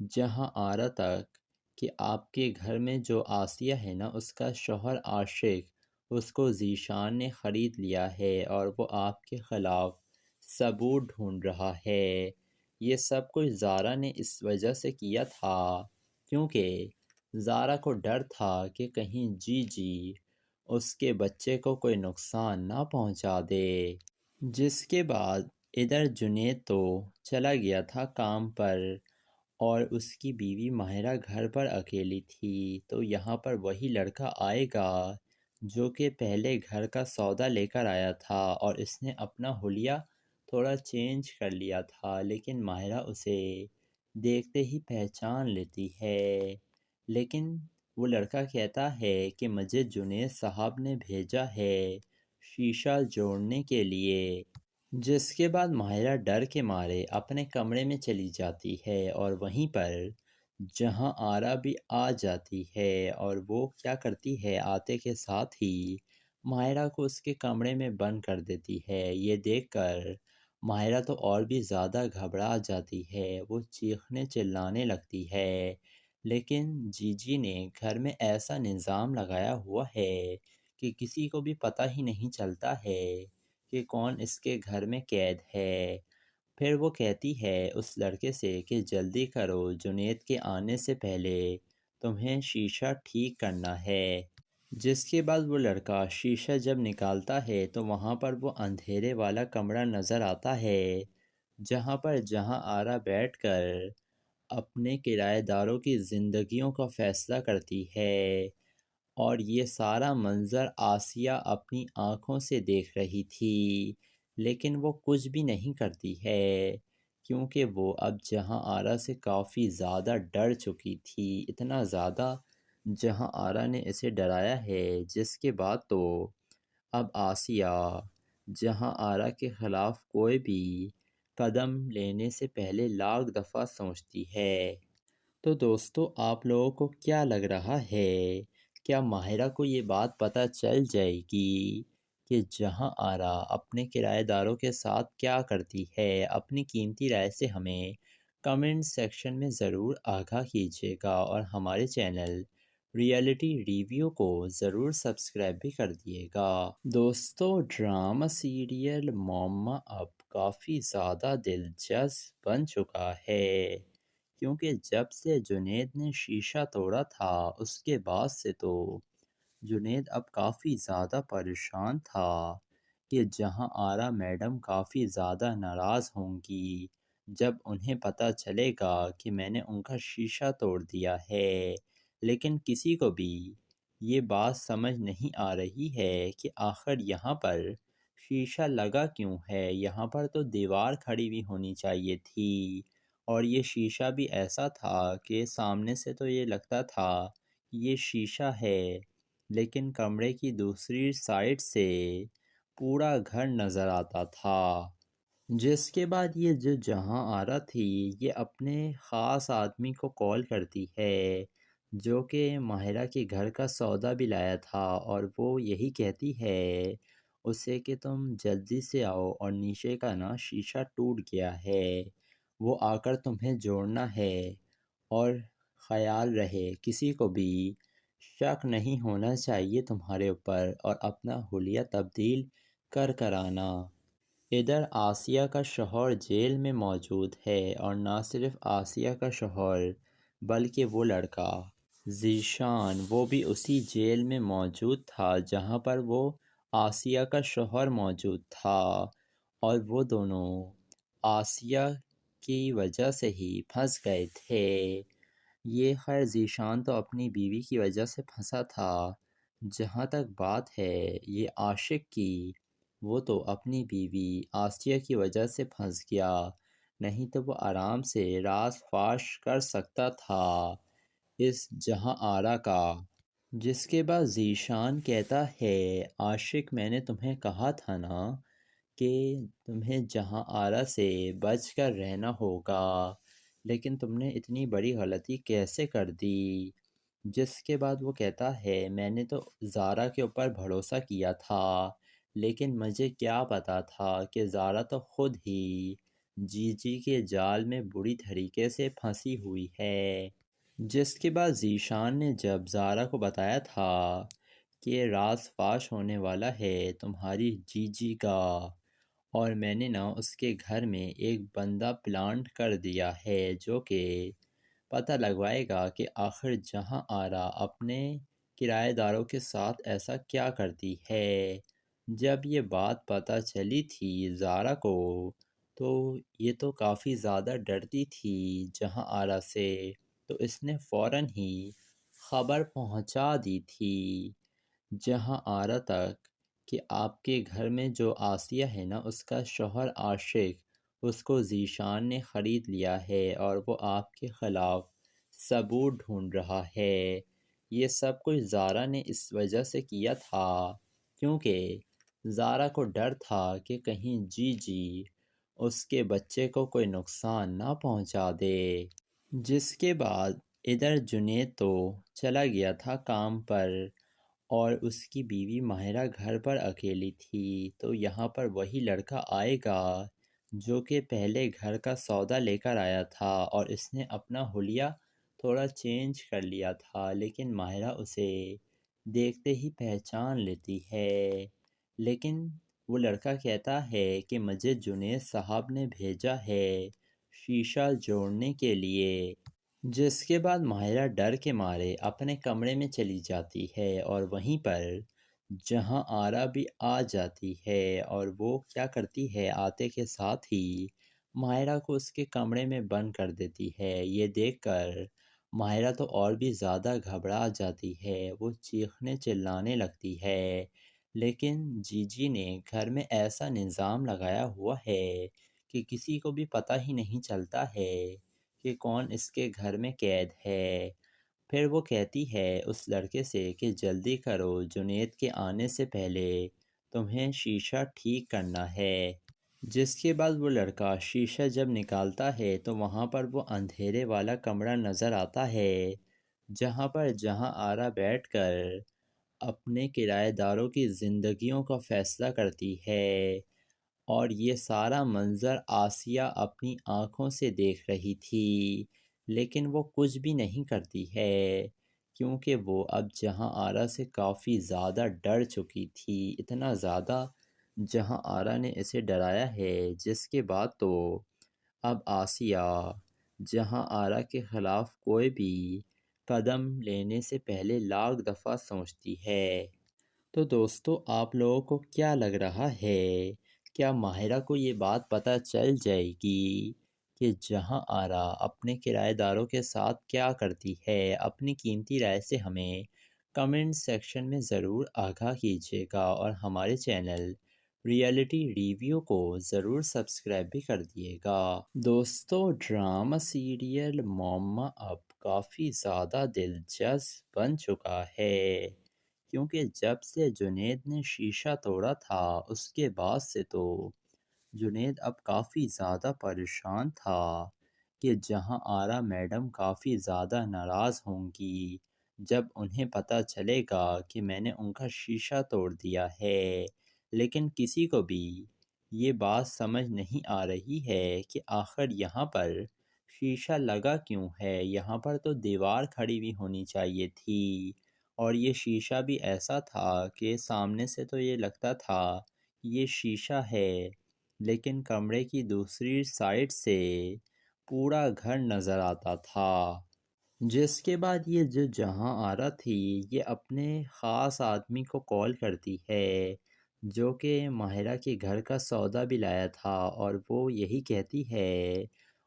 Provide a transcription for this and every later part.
جہاں آرا تک کہ آپ کے گھر میں جو آسیہ ہے نا، اس کا شوہر عاشق اس کو ذیشان نے خرید لیا ہے اور وہ آپ کے خلاف ثبوت ڈھونڈ رہا ہے۔ یہ سب کچھ زارا نے اس وجہ سے کیا تھا کیونکہ زارا کو ڈر تھا کہ کہیں جی جی اس کے بچے کو کوئی نقصان نہ پہنچا دے۔ جس کے بعد ادھر جنید تو چلا گیا تھا کام پر اور اس کی بیوی ماہرہ گھر پر اکیلی تھی، تو یہاں پر وہی لڑکا آئے گا جو کہ پہلے گھر کا سودا لے کر آیا تھا، اور اس نے اپنا حلیہ تھوڑا چینج کر لیا تھا، لیکن ماہرہ اسے دیکھتے ہی پہچان لیتی ہے۔ لیکن وہ لڑکا کہتا ہے کہ مجھے جنید صاحب نے بھیجا ہے شیشہ جوڑنے کے لیے، جس کے بعد ماہرہ ڈر کے مارے اپنے کمرے میں چلی جاتی ہے، اور وہیں پر جہاں آرا بھی آ جاتی ہے، اور وہ کیا کرتی ہے، آتے کے ساتھ ہی ماہرہ کو اس کے کمرے میں بند کر دیتی ہے۔ یہ دیکھ کر ماہرہ تو اور بھی زیادہ گھبرا جاتی ہے، وہ چیخنے چلانے لگتی ہے، لیکن جی جی نے گھر میں ایسا نظام لگایا ہوا ہے کہ کسی کو بھی پتہ ہی نہیں چلتا ہے کہ کون اس کے گھر میں قید ہے۔ پھر وہ کہتی ہے اس لڑکے سے کہ جلدی کرو، جنید کے آنے سے پہلے تمہیں شیشہ ٹھیک کرنا ہے۔ جس کے بعد وہ لڑکا شیشہ جب نکالتا ہے تو وہاں پر وہ اندھیرے والا کمرہ نظر آتا ہے، جہاں آرا بیٹھ کر اپنے کرایہ داروں کی زندگیوں کا فیصلہ کرتی ہے، اور یہ سارا منظر آسیہ اپنی آنکھوں سے دیکھ رہی تھی، لیکن وہ کچھ بھی نہیں کرتی ہے کیونکہ وہ اب جہاں آرا سے کافی زیادہ ڈر چکی تھی، اتنا زیادہ جہاں آرا نے اسے ڈرایا ہے، جس کے بعد تو اب آسیہ جہاں آرا کے خلاف کوئی بھی قدم لینے سے پہلے لاکھ دفعہ سوچتی ہے۔ تو دوستو، آپ لوگوں کو کیا لگ رہا ہے، کیا ماہرہ کو یہ بات پتہ چل جائے گی کہ جہاں آرا اپنے کرایہ داروں کے ساتھ کیا کرتی ہے؟ اپنی قیمتی رائے سے ہمیں کمنٹ سیکشن میں ضرور آگاہ کیجیے گا، اور ہمارے چینل ریئلٹی ریویو کو ضرور سبسکرائب بھی کر دیے گا۔ دوستو، ڈرامہ سیریل معمہ اب کافی زیادہ دلچسپ بن چکا ہے، کیونکہ جب سے جنید نے شیشہ توڑا تھا اس کے بعد سے تو جنید اب کافی زیادہ پریشان تھا کہ جہاں آرا میڈم کافی زیادہ ناراض ہوں گی جب انہیں پتہ چلے گا کہ میں نے ان کا شیشہ توڑ دیا ہے، لیکن کسی کو بھی یہ بات سمجھ نہیں آ رہی ہے کہ آخر یہاں پر شیشہ لگا کیوں ہے، یہاں پر تو دیوار کھڑی ہوئی ہونی چاہیے تھی، اور یہ شیشہ بھی ایسا تھا کہ سامنے سے تو یہ لگتا تھا یہ شیشہ ہے، لیکن کمرے کی دوسری سائڈ سے پورا گھر نظر آتا تھا۔ جس کے بعد یہ جو جہاں آرا تھی، یہ اپنے خاص آدمی کو کال کرتی ہے جو کہ ماہرہ کے گھر کا سودا بھی لایا تھا، اور وہ یہی کہتی ہے اسے کہ تم جلدی سے آؤ، اور نیچے کا نا شیشہ ٹوٹ گیا ہے، وہ آ کر تمہیں جوڑنا ہے، اور خیال رہے کسی کو بھی شک نہیں ہونا چاہیے تمہارے اوپر، اور اپنا حلیہ تبدیل کر آنا۔ ادھر آسیہ کا شوہر جیل میں موجود ہے، اور نہ صرف آسیہ کا شوہر بلکہ وہ لڑکا ذیشان، وہ بھی اسی جیل میں موجود تھا جہاں پر وہ آسیہ کا شوہر موجود تھا، اور وہ دونوں آسیہ کی وجہ سے ہی پھنس گئے تھے۔ یہ خیر ذیشان تو اپنی بیوی کی وجہ سے پھنسا تھا، جہاں تک بات ہے یہ عاشق کی، وہ تو اپنی بیوی آسیہ کی وجہ سے پھنس گیا، نہیں تو وہ آرام سے راز فاش کر سکتا تھا اس جہاں آرا کا۔ جس کے بعد ذیشان کہتا ہے عاشق، میں نے تمہیں کہا تھا نا کہ تمہیں جہاں آرا سے بچ کر رہنا ہوگا، لیکن تم نے اتنی بڑی غلطی کیسے کر دی؟ جس کے بعد وہ کہتا ہے میں نے تو زارا کے اوپر بھروسہ کیا تھا، لیکن مجھے کیا پتا تھا کہ زارا تو خود ہی جی جی کے جال میں بری طریقے سے پھنسی ہوئی ہے۔ جس کے بعد ذیشان نے جب زارا کو بتایا تھا کہ یہ راز فاش ہونے والا ہے تمہاری جی جی کا، اور میں نے نا اس کے گھر میں ایک بندہ پلانٹ کر دیا ہے جو کہ پتہ لگوائے گا کہ آخر جہاں آرا اپنے کرایہ داروں کے ساتھ ایسا کیا کرتی ہے۔ جب یہ بات پتہ چلی تھی زارا کو تو یہ تو کافی زیادہ ڈرتی تھی جہاں آرا سے، تو اس نے فوراً ہی خبر پہنچا دی تھی جہاں آرا تک کہ آپ کے گھر میں جو آسیہ ہے نا اس کا شوہر عاشق اس کو ذیشان نے خرید لیا ہے اور وہ آپ کے خلاف ثبوت ڈھونڈ رہا ہے۔ یہ سب کچھ زارا نے اس وجہ سے کیا تھا کیونکہ زارا کو ڈر تھا کہ کہیں جی جی اس کے بچے کو کوئی نقصان نہ پہنچا دے۔ جس کے بعد ادھر جنید تو چلا گیا تھا کام پر اور اس کی بیوی ماہرہ گھر پر اکیلی تھی، تو یہاں پر وہی لڑکا آئے گا جو کہ پہلے گھر کا سودا لے کر آیا تھا، اور اس نے اپنا حلیہ تھوڑا چینج کر لیا تھا لیکن ماہرہ اسے دیکھتے ہی پہچان لیتی ہے۔ لیکن وہ لڑکا کہتا ہے کہ مجھے جنید صاحب نے بھیجا ہے شیشہ جوڑنے کے لیے۔ جس کے بعد ماہرہ ڈر کے مارے اپنے کمرے میں چلی جاتی ہے اور وہیں پر جہاں آرا بھی آ جاتی ہے، اور وہ کیا کرتی ہے آتے کے ساتھ ہی ماہرہ کو اس کے کمرے میں بند کر دیتی ہے۔ یہ دیکھ کر ماہرہ تو اور بھی زیادہ گھبرا جاتی ہے، وہ چیخنے چلانے لگتی ہے، لیکن جی جی نے گھر میں ایسا نظام لگایا ہوا ہے کہ کسی کو بھی پتہ ہی نہیں چلتا ہے کہ کون اس کے گھر میں قید ہے۔ پھر وہ کہتی ہے اس لڑکے سے کہ جلدی کرو، جنید کے آنے سے پہلے تمہیں شیشہ ٹھیک کرنا ہے۔ جس کے بعد وہ لڑکا شیشہ جب نکالتا ہے تو وہاں پر وہ اندھیرے والا کمرہ نظر آتا ہے جہاں آرا بیٹھ کر اپنے کرایہ داروں کی زندگیوں کا فیصلہ کرتی ہے، اور یہ سارا منظر آسیہ اپنی آنکھوں سے دیکھ رہی تھی، لیکن وہ کچھ بھی نہیں کرتی ہے کیونکہ وہ اب جہاں آرا سے کافی زیادہ ڈر چکی تھی، اتنا زیادہ جہاں آرا نے اسے ڈرایا ہے، جس کے بعد تو اب آسیہ جہاں آرا کے خلاف کوئی بھی قدم لینے سے پہلے لاکھ دفعہ سوچتی ہے۔ تو دوستو آپ لوگوں کو کیا لگ رہا ہے، کیا ماہرہ کو یہ بات پتہ چل جائے گی کہ جہاں آرا اپنے کرایہ داروں کے ساتھ کیا کرتی ہے؟ اپنی قیمتی رائے سے ہمیں کمنٹ سیکشن میں ضرور آگاہ کیجیے گا، اور ہمارے چینل ریئلٹی ریویو کو ضرور سبسکرائب بھی کر دیے گا۔ دوستو ڈرامہ سیریل معمہ اب کافی زیادہ دلچسپ بن چکا ہے، کیونکہ جب سے جنید نے شیشہ توڑا تھا اس کے بعد سے تو جنید اب کافی زیادہ پریشان تھا کہ جہاں آرا میڈم کافی زیادہ ناراض ہوں گی جب انہیں پتہ چلے گا کہ میں نے ان کا شیشہ توڑ دیا ہے، لیکن کسی کو بھی یہ بات سمجھ نہیں آ رہی ہے کہ آخر یہاں پر شیشہ لگا کیوں ہے، یہاں پر تو دیوار کھڑی ہوئی ہونی چاہیے تھی، اور یہ شیشہ بھی ایسا تھا کہ سامنے سے تو یہ لگتا تھا یہ شیشہ ہے، لیکن کمرے کی دوسری سائڈ سے پورا گھر نظر آتا تھا۔ جس کے بعد یہ جو جہاں آرا تھی یہ اپنے خاص آدمی کو کال کرتی ہے جو کہ ماہرہ کے گھر کا سودا بھی لایا تھا، اور وہ یہی کہتی ہے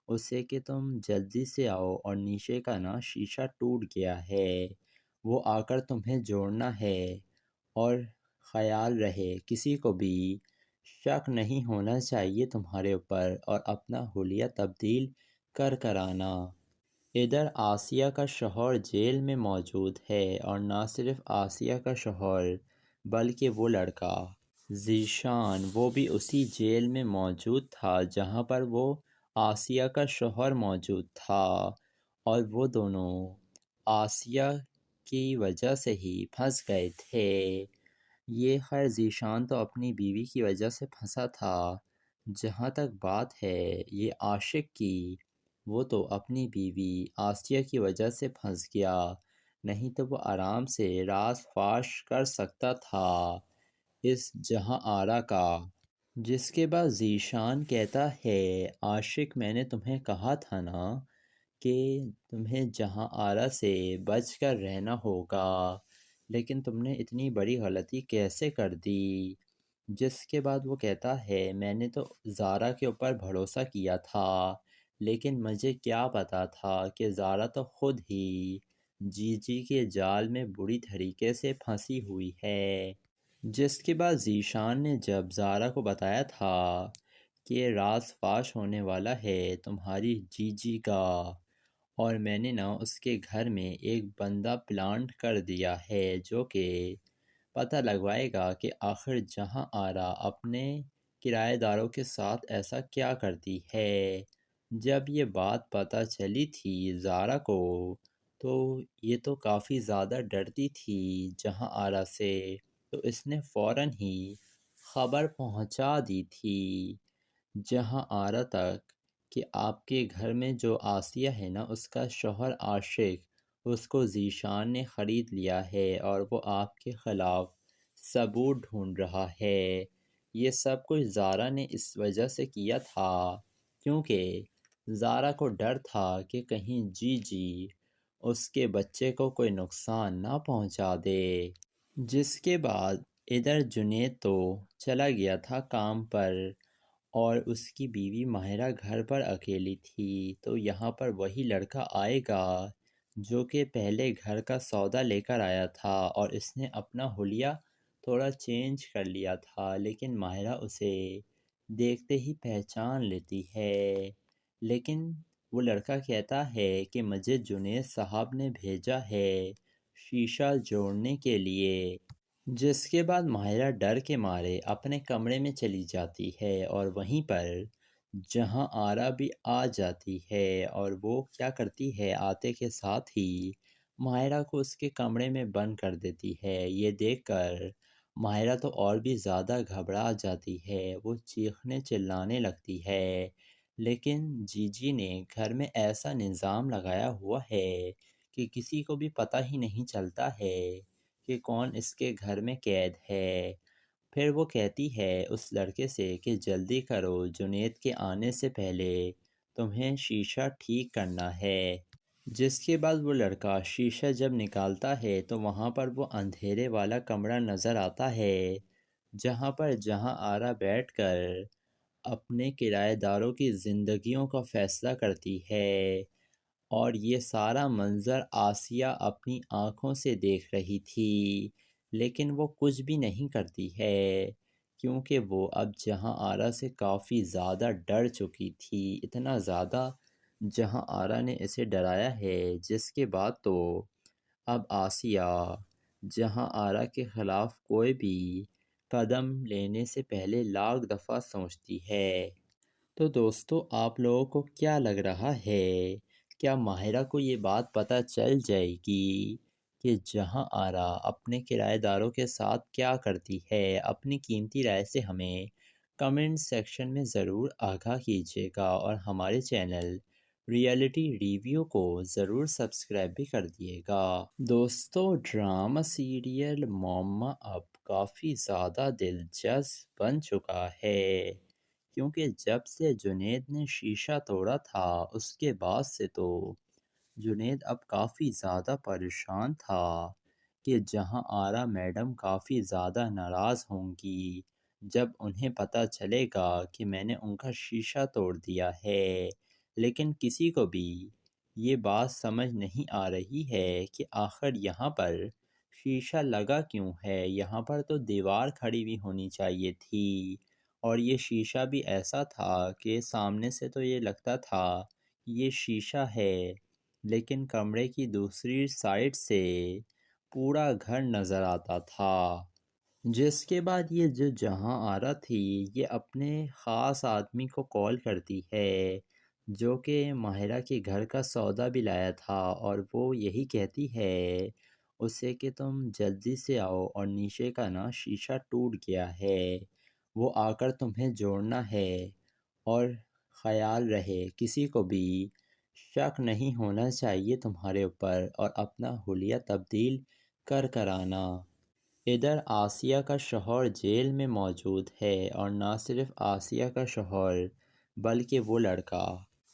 اسے کہ تم جلدی سے آؤ، اور نیچے کا نا شیشہ ٹوٹ گیا ہے، وہ آ کر تمہیں جوڑنا ہے، اور خیال رہے کسی کو بھی شک نہیں ہونا چاہیے تمہارے اوپر، اور اپنا حلیہ تبدیل کر آنا۔ ادھر آسیہ کا شوہر جیل میں موجود ہے، اور نہ صرف آسیہ کا شوہر بلکہ وہ لڑکا ذیشان وہ بھی اسی جیل میں موجود تھا جہاں پر وہ آسیہ کا شوہر موجود تھا، اور وہ دونوں آسیہ کی وجہ سے ہی پھنس گئے تھے۔ یہ خیر ذیشان تو اپنی بیوی کی وجہ سے پھنسا تھا، جہاں تک بات ہے یہ عاشق کی، وہ تو اپنی بیوی آسیہ کی وجہ سے پھنس گیا، نہیں تو وہ آرام سے راز فاش کر سکتا تھا اس جہاں آرا کا۔ جس کے بعد ذیشان کہتا ہے عاشق میں نے تمہیں کہا تھا نا کہ تمہیں جہاں آرا سے بچ کر رہنا ہوگا، لیکن تم نے اتنی بڑی غلطی کیسے کر دی؟ جس کے بعد وہ کہتا ہے میں نے تو زارا کے اوپر بھروسہ کیا تھا، لیکن مجھے کیا پتا تھا کہ زارا تو خود ہی جی جی کے جال میں بری طریقے سے پھنسی ہوئی ہے۔ جس کے بعد ذیشان نے جب زارا کو بتایا تھا کہ یہ راز فاش ہونے والا ہے تمہاری جی جی کا، اور میں نے نا اس کے گھر میں ایک بندہ پلانٹ کر دیا ہے جو کہ پتہ لگوائے گا کہ آخر جہاں آرا اپنے کرایہ داروں کے ساتھ ایسا کیا کرتی ہے۔ جب یہ بات پتہ چلی تھی زارا کو تو یہ تو کافی زیادہ ڈرتی تھی جہاں آرا سے، تو اس نے فوراً ہی خبر پہنچا دی تھی جہاں آرا تک کہ آپ کے گھر میں جو آسیہ ہے نا اس کا شوہر عاشق، اس کو ذیشان نے خرید لیا ہے اور وہ آپ کے خلاف ثبوت ڈھونڈ رہا ہے۔ یہ سب کچھ زارا نے اس وجہ سے کیا تھا کیونکہ زارا کو ڈر تھا کہ کہیں جی جی اس کے بچے کو کوئی نقصان نہ پہنچا دے۔ جس کے بعد ادھر جنید تو چلا گیا تھا کام پر اور اس کی بیوی ماہرہ گھر پر اکیلی تھی، تو یہاں پر وہی لڑکا آئے گا جو کہ پہلے گھر کا سودا لے کر آیا تھا، اور اس نے اپنا حلیہ تھوڑا چینج کر لیا تھا، لیکن ماہرہ اسے دیکھتے ہی پہچان لیتی ہے۔ لیکن وہ لڑکا کہتا ہے کہ مجھے جنید صاحب نے بھیجا ہے شیشہ جوڑنے کے لیے۔ جس کے بعد ماہرہ ڈر کے مارے اپنے کمرے میں چلی جاتی ہے اور وہیں پر جہاں آرا بھی آ جاتی ہے، اور وہ کیا کرتی ہے آتے کے ساتھ ہی ماہرہ کو اس کے کمرے میں بند کر دیتی ہے۔ یہ دیکھ کر ماہرہ تو اور بھی زیادہ گھبرا جاتی ہے، وہ چیخنے چلانے لگتی ہے، لیکن جی جی نے گھر میں ایسا نظام لگایا ہوا ہے کہ کسی کو بھی پتہ ہی نہیں چلتا ہے کہ کون اس کے گھر میں قید ہے۔ پھر وہ کہتی ہے اس لڑکے سے کہ جلدی کرو، جنید کے آنے سے پہلے تمہیں شیشہ ٹھیک کرنا ہے۔ جس کے بعد وہ لڑکا شیشہ جب نکالتا ہے تو وہاں پر وہ اندھیرے والا کمرہ نظر آتا ہے جہاں پر جہاں آرا بیٹھ کر اپنے کرایہ داروں کی زندگیوں کا فیصلہ کرتی ہے، اور یہ سارا منظر آسیہ اپنی آنکھوں سے دیکھ رہی تھی، لیکن وہ کچھ بھی نہیں کرتی ہے کیونکہ وہ اب جہاں آرا سے کافی زیادہ ڈر چکی تھی، اتنا زیادہ جہاں آرا نے اسے ڈرایا ہے۔ جس کے بعد تو اب آسیہ جہاں آرا کے خلاف کوئی بھی قدم لینے سے پہلے لاکھ دفعہ سوچتی ہے۔ تو دوستو آپ لوگوں کو کیا لگ رہا ہے، کیا ماہرہ کو یہ بات پتہ چل جائے گی کہ جہاں آرا اپنے کرایہ داروں کے ساتھ کیا کرتی ہے؟ اپنی قیمتی رائے سے ہمیں کمنٹ سیکشن میں ضرور آگاہ کیجیے گا، اور ہمارے چینل ریئلٹی ریویو کو ضرور سبسکرائب بھی کر دیے گا۔ دوستو ڈرامہ سیریل معمہ اب کافی زیادہ دلچسپ بن چکا ہے، کیونکہ جب سے جنید نے شیشہ توڑا تھا اس کے بعد سے تو جنید اب کافی زیادہ پریشان تھا کہ جہاں آرا میڈم کافی زیادہ ناراض ہوں گی جب انہیں پتہ چلے گا کہ میں نے ان کا شیشہ توڑ دیا ہے، لیکن کسی کو بھی یہ بات سمجھ نہیں آ رہی ہے کہ آخر یہاں پر شیشہ لگا کیوں ہے، یہاں پر تو دیوار کھڑی ہوئی ہونی چاہیے تھی، اور یہ شیشہ بھی ایسا تھا کہ سامنے سے تو یہ لگتا تھا یہ شیشہ ہے، لیکن کمرے کی دوسری سائڈ سے پورا گھر نظر آتا تھا۔ جس کے بعد یہ جو جہاں آرا تھی یہ اپنے خاص آدمی کو کال کرتی ہے جو کہ ماہرہ کے گھر کا سودا بھی لایا تھا، اور وہ یہی کہتی ہے اسے کہ تم جلدی سے آؤ، اور نیچے کا نا شیشہ ٹوٹ گیا ہے، وہ آ کر تمہیں جوڑنا ہے، اور خیال رہے کسی کو بھی شک نہیں ہونا چاہیے تمہارے اوپر، اور اپنا حلیہ تبدیل کر آنا۔ ادھر آسیہ کا شوہر جیل میں موجود ہے، اور نہ صرف آسیہ کا شوہر بلکہ وہ لڑکا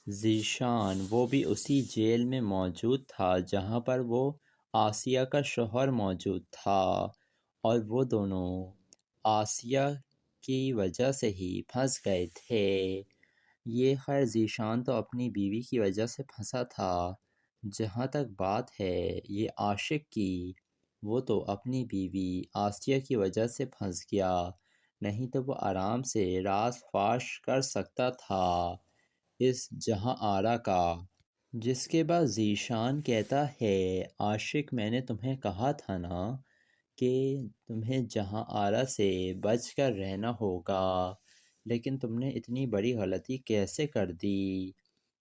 ذیشان، وہ بھی اسی جیل میں موجود تھا جہاں پر وہ آسیہ کا شوہر موجود تھا، اور وہ دونوں آسیہ کی وجہ سے ہی پھنس گئے تھے۔ یہ خیر ذیشان تو اپنی بیوی کی وجہ سے پھنسا تھا، جہاں تک بات ہے یہ عاشق کی، وہ تو اپنی بیوی آسیہ کی وجہ سے پھنس گیا، نہیں تو وہ آرام سے راز فاش کر سکتا تھا اس جہاں آرا کا۔ جس کے بعد ذیشان کہتا ہے، عاشق میں نے تمہیں کہا تھا نا کہ تمہیں جہاں آرا سے بچ کر رہنا ہوگا، لیکن تم نے اتنی بڑی غلطی کیسے کر دی؟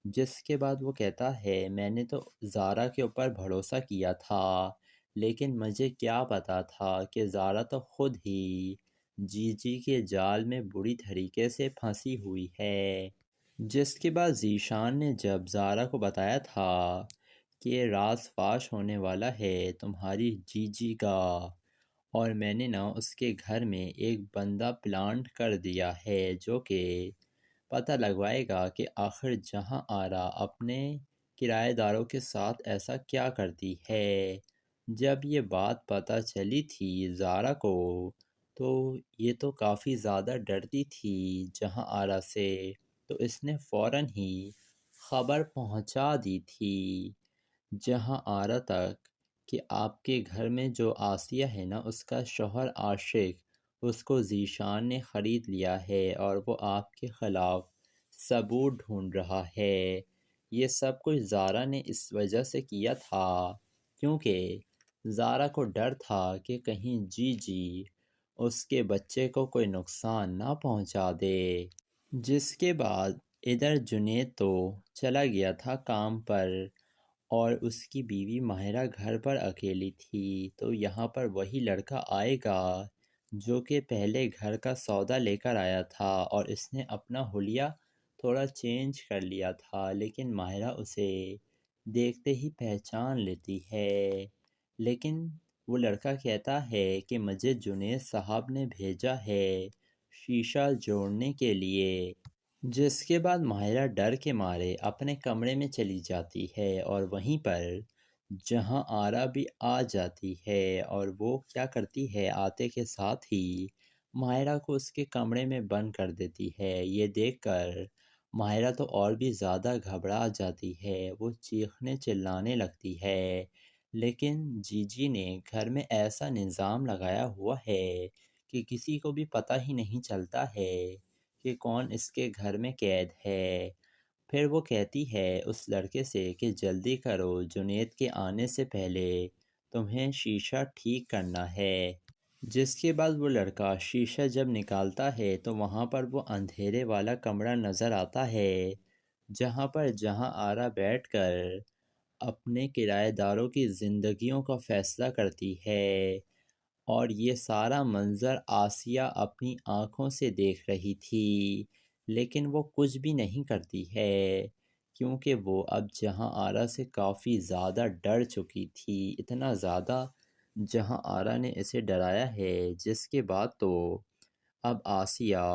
جس کے بعد وہ کہتا ہے، میں نے تو زارا کے اوپر بھروسہ کیا تھا، لیکن مجھے کیا پتا تھا کہ زارا تو خود ہی جی جی کے جال میں بری طریقے سے پھنسی ہوئی ہے۔ جس کے بعد ذیشان نے جب زارا کو بتایا تھا کہ یہ راز فاش ہونے والا ہے تمہاری جی جی کا، اور میں نے نا اس کے گھر میں ایک بندہ پلانٹ کر دیا ہے جو کہ پتہ لگوائے گا کہ آخر جہاں آرا اپنے کرایہ داروں کے ساتھ ایسا کیا کرتی ہے۔ جب یہ بات پتہ چلی تھی زارا کو، تو یہ تو کافی زیادہ ڈرتی تھی جہاں آرا سے، تو اس نے فوراً ہی خبر پہنچا دی تھی جہاں آرا تک کہ آپ کے گھر میں جو آسیہ ہے نا، اس کا شوہر عاشق، اس کو ذیشان نے خرید لیا ہے، اور وہ آپ کے خلاف ثبوت ڈھونڈ رہا ہے۔ یہ سب کچھ زارا نے اس وجہ سے کیا تھا کیونکہ زارا کو ڈر تھا کہ کہیں جی جی اس کے بچے کو کوئی نقصان نہ پہنچا دے۔ جس کے بعد ادھر جنید تو چلا گیا تھا کام پر، اور اس کی بیوی ماہرہ گھر پر اکیلی تھی، تو یہاں پر وہی لڑکا آئے گا جو کہ پہلے گھر کا سودا لے کر آیا تھا، اور اس نے اپنا حلیہ تھوڑا چینج کر لیا تھا، لیکن ماہرہ اسے دیکھتے ہی پہچان لیتی ہے۔ لیکن وہ لڑکا کہتا ہے کہ مجھے جنید صاحب نے بھیجا ہے شیشہ جوڑنے کے لیے۔ جس کے بعد ماہرہ ڈر کے مارے اپنے کمرے میں چلی جاتی ہے، اور وہیں پر جہاں آرا بھی آ جاتی ہے، اور وہ کیا کرتی ہے، آتے کے ساتھ ہی ماہرہ کو اس کے کمرے میں بند کر دیتی ہے۔ یہ دیکھ کر ماہرہ تو اور بھی زیادہ گھبرا جاتی ہے، وہ چیخنے چلانے لگتی ہے، لیکن جی جی نے گھر میں ایسا نظام لگایا ہوا ہے کہ کسی کو بھی پتہ ہی نہیں چلتا ہے کہ کون اس کے گھر میں قید ہے۔ پھر وہ کہتی ہے اس لڑکے سے کہ جلدی کرو، جنید کے آنے سے پہلے تمہیں شیشہ ٹھیک کرنا ہے۔ جس کے بعد وہ لڑکا شیشہ جب نکالتا ہے تو وہاں پر وہ اندھیرے والا کمرہ نظر آتا ہے، جہاں آرا بیٹھ کر اپنے کرایہ داروں کی زندگیوں کا فیصلہ کرتی ہے، اور یہ سارا منظر آسیہ اپنی آنکھوں سے دیکھ رہی تھی، لیکن وہ کچھ بھی نہیں کرتی ہے کیونکہ وہ اب جہاں آرا سے کافی زیادہ ڈر چکی تھی، اتنا زیادہ جہاں آرا نے اسے ڈرایا ہے۔ جس کے بعد تو اب آسیہ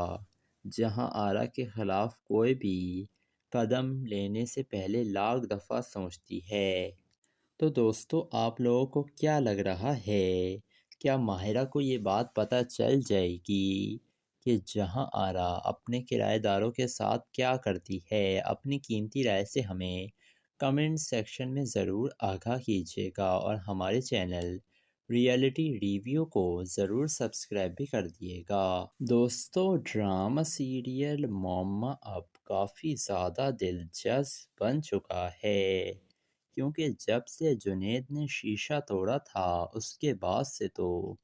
جہاں آرا کے خلاف کوئی بھی قدم لینے سے پہلے لاکھ دفعہ سوچتی ہے۔ تو دوستو، آپ لوگوں کو کیا لگ رہا ہے، کیا ماہرہ کو یہ بات پتہ چل جائے گی کہ جہاں آرا اپنے کرایہ داروں کے ساتھ کیا کرتی ہے؟ اپنی قیمتی رائے سے ہمیں کمنٹ سیکشن میں ضرور آگاہ کیجیے گا، اور ہمارے چینل ریئلٹی ریویو کو ضرور سبسکرائب بھی کر دیے گا۔ دوستو، ڈرامہ سیریل معمہ اب کافی زیادہ دلچسپ بن چکا ہے، کیونکہ جب سے جنید نے شیشہ توڑا تھا اس کے بعد سے تو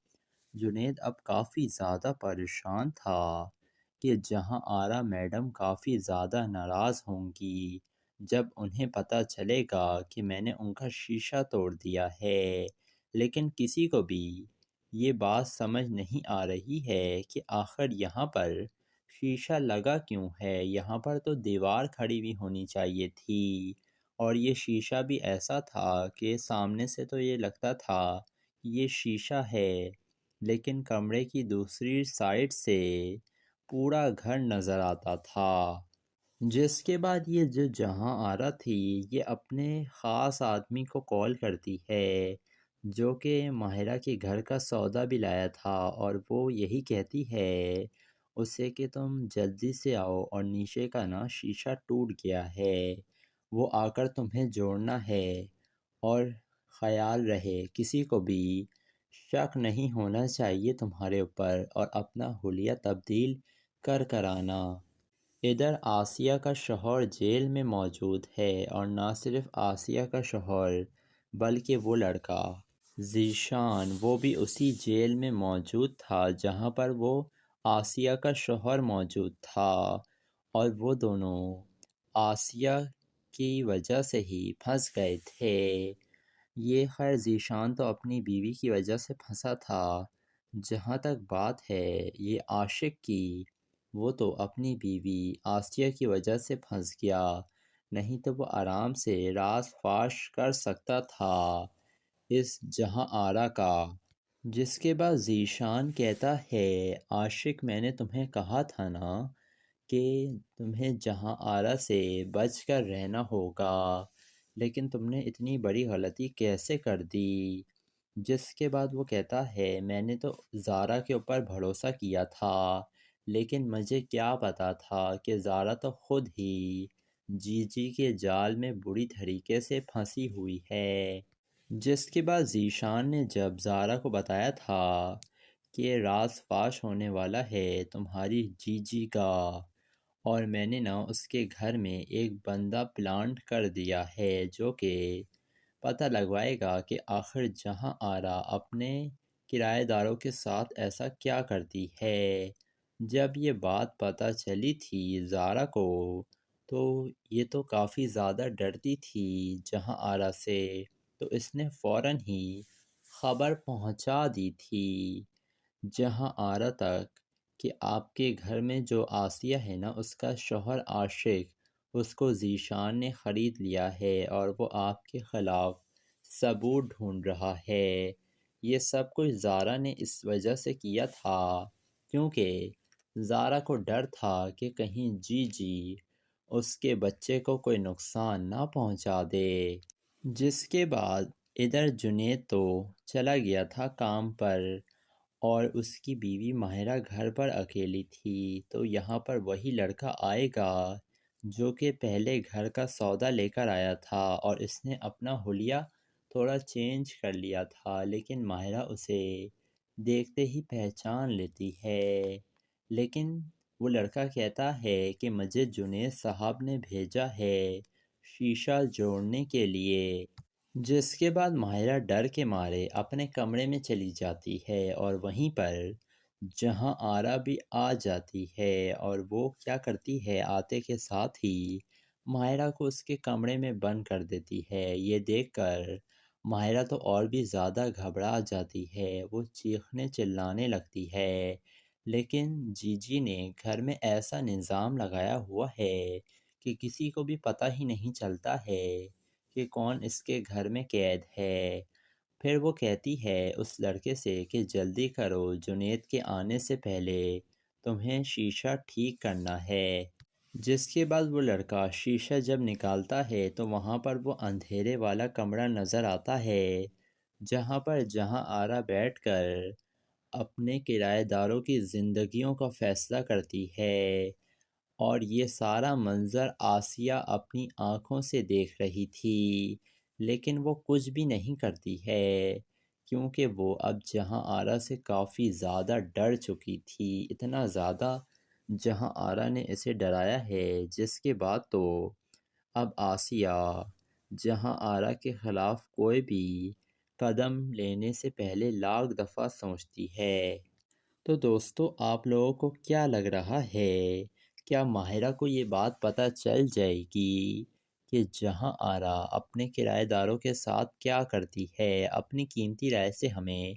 جنید اب کافی زیادہ پریشان تھا کہ جہاں آرا میڈم کافی زیادہ ناراض ہوں گی جب انہیں پتہ چلے گا کہ میں نے ان کا شیشہ توڑ دیا ہے، لیکن کسی کو بھی یہ بات سمجھ نہیں آ رہی ہے کہ آخر یہاں پر شیشہ لگا کیوں ہے، یہاں پر تو دیوار کھڑی ہوئی ہونی چاہیے تھی، اور یہ شیشہ بھی ایسا تھا کہ سامنے سے تو یہ لگتا تھا یہ شیشہ ہے، لیکن کمرے کی دوسری سائڈ سے پورا گھر نظر آتا تھا۔ جس کے بعد یہ جو جہاں آرا تھی یہ اپنے خاص آدمی کو کال کرتی ہے جو کہ ماہرہ کے گھر کا سودا بھی لایا تھا، اور وہ یہی کہتی ہے اسے کہ تم جلدی سے آؤ، اور نیچے کا نا شیشہ ٹوٹ گیا ہے، وہ آ کر تمہیں جوڑنا ہے، اور خیال رہے کسی کو بھی شک نہیں ہونا چاہیے تمہارے اوپر، اور اپنا حلیہ تبدیل کر آنا۔ ادھر آسیہ کا شوہر جیل میں موجود ہے، اور نہ صرف آسیہ کا شوہر بلکہ وہ لڑکا ذیشان وہ بھی اسی جیل میں موجود تھا جہاں پر وہ آسیہ کا شوہر موجود تھا، اور وہ دونوں آسیہ کی وجہ سے ہی پھنس گئے تھے۔ یہ خیر ذیشان تو اپنی بیوی کی وجہ سے پھنسا تھا، جہاں تک بات ہے یہ عاشق کی، وہ تو اپنی بیوی آسیہ کی وجہ سے پھنس گیا، نہیں تو وہ آرام سے راز فاش کر سکتا تھا اس جہاں آرا کا۔ جس کے بعد ذیشان کہتا ہے عاشق میں نے تمہیں کہا تھا نا کہ تمہیں جہاں آرا سے بچ کر رہنا ہوگا، لیکن تم نے اتنی بڑی غلطی کیسے کر دی؟ جس کے بعد وہ کہتا ہے میں نے تو زارا کے اوپر بھروسہ کیا تھا، لیکن مجھے کیا پتا تھا کہ زارا تو خود ہی جی کے جال میں بری طریقے سے پھنسی ہوئی ہے۔ جس کے بعد ذیشان نے جب زارا کو بتایا تھا کہ راز فاش ہونے والا ہے تمہاری جی کا، اور میں نے نا اس کے گھر میں ایک بندہ پلانٹ کر دیا ہے جو کہ پتہ لگوائے گا کہ آخر جہاں آرا اپنے کرایہ داروں کے ساتھ ایسا کیا کرتی ہے۔ جب یہ بات پتہ چلی تھی زارا کو تو یہ تو کافی زیادہ ڈرتی تھی جہاں آرا سے، تو اس نے فوراً ہی خبر پہنچا دی تھی جہاں آرا تک کہ آپ کے گھر میں جو آسیہ ہے نا اس کا شوہر عاشق، اس کو ذیشان نے خرید لیا ہے، اور وہ آپ کے خلاف ثبوت ڈھونڈ رہا ہے۔ یہ سب کچھ زارا نے اس وجہ سے کیا تھا کیونکہ زارا کو ڈر تھا کہ کہیں جی اس کے بچے کو کوئی نقصان نہ پہنچا دے۔ جس کے بعد ادھر جنید تو چلا گیا تھا کام پر، اور اس کی بیوی ماہرہ گھر پر اکیلی تھی، تو یہاں پر وہی لڑکا آئے گا جو کہ پہلے گھر کا سودا لے کر آیا تھا، اور اس نے اپنا حلیہ تھوڑا چینج کر لیا تھا، لیکن ماہرہ اسے دیکھتے ہی پہچان لیتی ہے۔ لیکن وہ لڑکا کہتا ہے کہ مجھے جنید صاحب نے بھیجا ہے شیشہ جوڑنے کے لیے۔ جس کے بعد ماہرہ ڈر کے مارے اپنے کمرے میں چلی جاتی ہے، اور وہیں پر جہاں آرا بھی آ جاتی ہے، اور وہ کیا کرتی ہے آتے کے ساتھ ہی ماہرہ کو اس کے کمرے میں بند کر دیتی ہے۔ یہ دیکھ کر ماہرہ تو اور بھی زیادہ گھبرا جاتی ہے، وہ چیخنے چلانے لگتی ہے، لیکن جی نے گھر میں ایسا نظام لگایا ہوا ہے کہ کسی کو بھی پتہ ہی نہیں چلتا ہے کہ کون اس کے گھر میں قید ہے۔ پھر وہ کہتی ہے اس لڑکے سے کہ جلدی کرو، جنید کے آنے سے پہلے تمہیں شیشہ ٹھیک کرنا ہے۔ جس کے بعد وہ لڑکا شیشہ جب نکالتا ہے تو وہاں پر وہ اندھیرے والا کمرہ نظر آتا ہے جہاں آرا بیٹھ کر اپنے کرایہ داروں کی زندگیوں کا فیصلہ کرتی ہے، اور یہ سارا منظر آسیہ اپنی آنکھوں سے دیکھ رہی تھی، لیکن وہ کچھ بھی نہیں کرتی ہے کیونکہ وہ اب جہاں آرا سے کافی زیادہ ڈر چکی تھی، اتنا زیادہ جہاں آرا نے اسے ڈرایا ہے، جس کے بعد تو اب آسیہ جہاں آرا کے خلاف کوئی بھی قدم لینے سے پہلے لاکھ دفعہ سوچتی ہے۔ تو دوستو آپ لوگوں کو کیا لگ رہا ہے، کیا ماہرہ کو یہ بات پتہ چل جائے گی کہ جہاں آرا اپنے کرایہ داروں کے ساتھ کیا کرتی ہے؟ اپنی قیمتی رائے سے ہمیں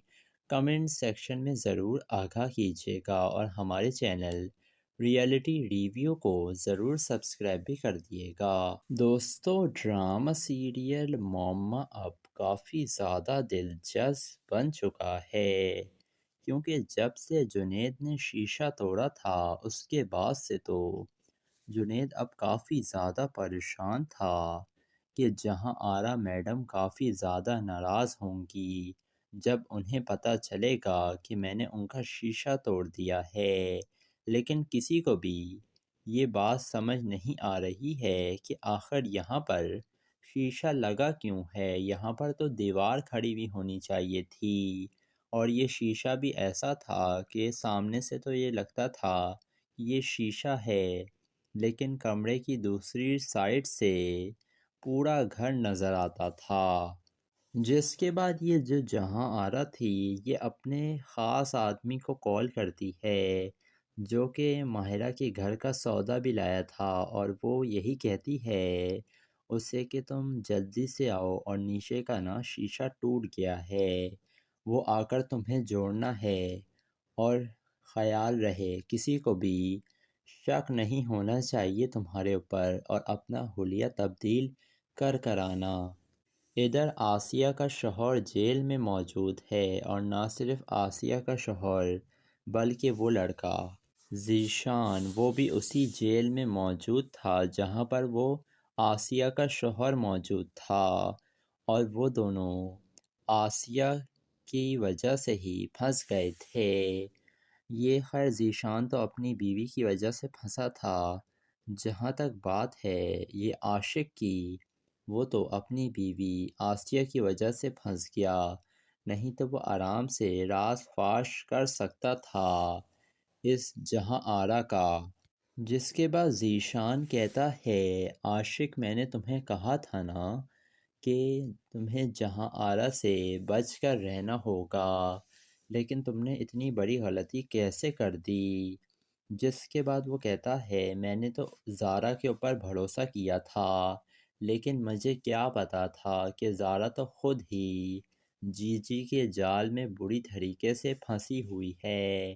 کمنٹ سیکشن میں ضرور آگاہ کیجیے گا اور ہمارے چینل ریئلٹی ریویو کو ضرور سبسکرائب بھی کر دیے گا۔ دوستو، ڈرامہ سیریل معمہ اب کافی زیادہ دلچسپ بن چکا ہے، کیونکہ جب سے جنید نے شیشہ توڑا تھا اس کے بعد سے تو جنید اب کافی زیادہ پریشان تھا کہ جہاں آرا میڈم کافی زیادہ ناراض ہوں گی جب انہیں پتہ چلے گا کہ میں نے ان کا شیشہ توڑ دیا ہے، لیکن کسی کو بھی یہ بات سمجھ نہیں آ رہی ہے کہ آخر یہاں پر شیشہ لگا کیوں ہے۔ یہاں پر تو دیوار کھڑی ہوئی ہونی چاہیے تھی، اور یہ شیشہ بھی ایسا تھا کہ سامنے سے تو یہ لگتا تھا یہ شیشہ ہے، لیکن کمرے کی دوسری سائڈ سے پورا گھر نظر آتا تھا۔ جس کے بعد یہ جو جہاں آرا تھی یہ اپنے خاص آدمی کو کال کرتی ہے جو کہ ماہرہ کے گھر کا سودا بھی لایا تھا، اور وہ یہی کہتی ہے اسے کہ تم جلدی سے آؤ اور نیچے کا نا شیشہ ٹوٹ گیا ہے، وہ آ کر تمہیں جوڑنا ہے، اور خیال رہے کسی کو بھی شک نہیں ہونا چاہیے تمہارے اوپر، اور اپنا حلیہ تبدیل کر آنا۔ ادھر آسیہ کا شوہر جیل میں موجود ہے، اور نہ صرف آسیہ کا شوہر بلکہ وہ لڑکا ذیشان وہ بھی اسی جیل میں موجود تھا جہاں پر وہ آسیہ کا شوہر موجود تھا، اور وہ دونوں آسیہ کی وجہ سے ہی پھنس گئے تھے۔ یہ خیر ذیشان تو اپنی بیوی کی وجہ سے پھنسا تھا، جہاں تک بات ہے یہ عاشق کی، وہ تو اپنی بیوی آسیہ کی وجہ سے پھنس گیا، نہیں تو وہ آرام سے راز فاش کر سکتا تھا اس جہاں آرا کا۔ جس کے بعد ذیشان کہتا ہے عاشق میں نے تمہیں کہا تھا نا کہ تمہیں جہاں آرا سے بچ کر رہنا ہوگا، لیکن تم نے اتنی بڑی غلطی کیسے کر دی۔ جس کے بعد وہ کہتا ہے میں نے تو زارا کے اوپر بھروسہ کیا تھا، لیکن مجھے کیا پتا تھا کہ زارا تو خود ہی جی کے جال میں بری طریقے سے پھنسی ہوئی ہے۔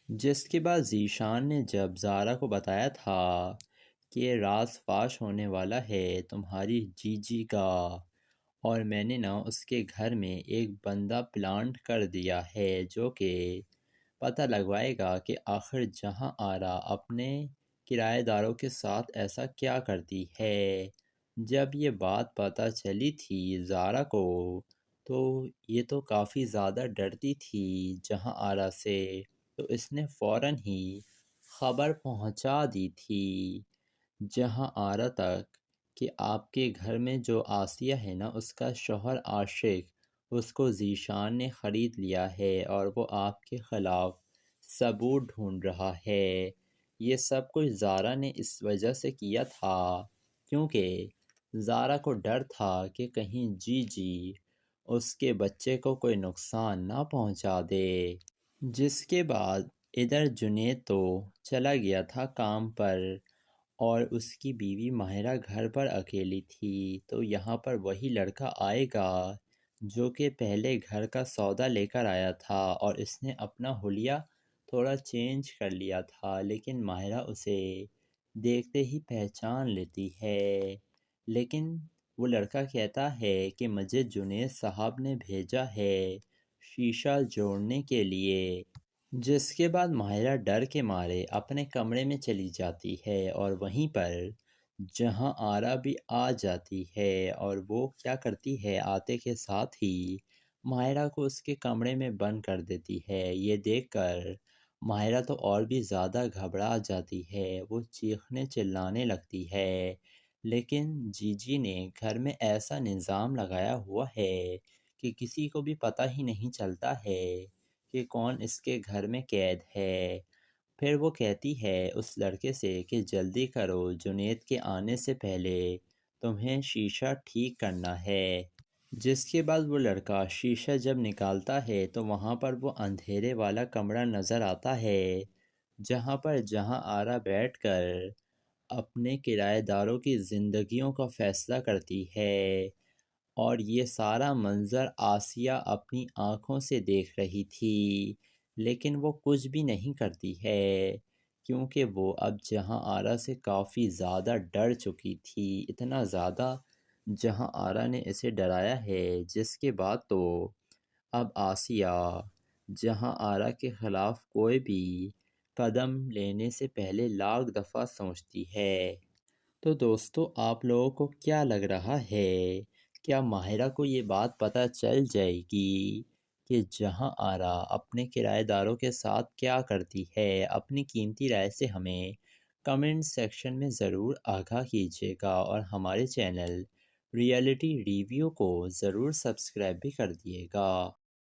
جس کے بعد ذیشان نے جب زارا کو بتایا تھا کہ راز فاش ہونے والا ہے تمہاری جی کا، اور میں نے نا اس کے گھر میں ایک بندہ پلانٹ کر دیا ہے جو کہ پتہ لگوائے گا کہ آخر جہاں آرا اپنے کرایہ داروں کے ساتھ ایسا کیا کرتی ہے۔ جب یہ بات پتہ چلی تھی زارا کو تو یہ تو کافی زیادہ ڈرتی تھی جہاں آرا سے، تو اس نے فوراً ہی خبر پہنچا دی تھی جہاں آرا تک کہ آپ کے گھر میں جو آسیہ ہے نا اس کا شوہر عاشق، اس کو ذیشان نے خرید لیا ہے اور وہ آپ کے خلاف ثبوت ڈھونڈ رہا ہے۔ یہ سب کچھ زارا نے اس وجہ سے کیا تھا کیونکہ زارا کو ڈر تھا کہ کہیں جی اس کے بچے کو کوئی نقصان نہ پہنچا دے۔ جس کے بعد ادھر جنید تو چلا گیا تھا کام پر، اور اس کی بیوی ماہرہ گھر پر اکیلی تھی، تو یہاں پر وہی لڑکا آئے گا جو کہ پہلے گھر کا سودا لے کر آیا تھا، اور اس نے اپنا حلیہ تھوڑا چینج کر لیا تھا، لیکن ماہرہ اسے دیکھتے ہی پہچان لیتی ہے۔ لیکن وہ لڑکا کہتا ہے کہ مجھے جنید صاحب نے بھیجا ہے شیشہ جوڑنے کے لیے۔ جس کے بعد ماہرہ ڈر کے مارے اپنے کمرے میں چلی جاتی ہے، اور وہیں پر جہاں آرا بھی آ جاتی ہے، اور وہ کیا کرتی ہے آتے کے ساتھ ہی ماہرہ کو اس کے کمرے میں بند کر دیتی ہے۔ یہ دیکھ کر ماہرہ تو اور بھی زیادہ گھبرا جاتی ہے، وہ چیخنے چلانے لگتی ہے، لیکن جی نے گھر میں ایسا نظام لگایا ہوا ہے کہ کسی کو بھی پتہ ہی نہیں چلتا ہے کہ کون اس کے گھر میں قید ہے۔ پھر وہ کہتی ہے اس لڑکے سے کہ جلدی کرو، جنید کے آنے سے پہلے تمہیں شیشہ ٹھیک کرنا ہے۔ جس کے بعد وہ لڑکا شیشہ جب نکالتا ہے تو وہاں پر وہ اندھیرے والا کمرہ نظر آتا ہے جہاں آرا بیٹھ کر اپنے کرایہ داروں کی زندگیوں کا فیصلہ کرتی ہے، اور یہ سارا منظر آسیہ اپنی آنکھوں سے دیکھ رہی تھی، لیکن وہ کچھ بھی نہیں کرتی ہے کیونکہ وہ اب جہاں آرا سے کافی زیادہ ڈر چکی تھی، اتنا زیادہ جہاں آرا نے اسے ڈرایا ہے، جس کے بعد تو اب آسیہ جہاں آرا کے خلاف کوئی بھی قدم لینے سے پہلے لاکھ دفعہ سوچتی ہے۔ تو دوستو، آپ لوگوں کو کیا لگ رہا ہے؟ کیا ماہرہ کو یہ بات پتہ چل جائے گی کہ جہاں آرا اپنے کرایہ داروں کے ساتھ کیا کرتی ہے؟ اپنی قیمتی رائے سے ہمیں کمنٹ سیکشن میں ضرور آگاہ کیجیے گا، اور ہمارے چینل ریئلٹی ریویو کو ضرور سبسکرائب بھی کر دیے گا۔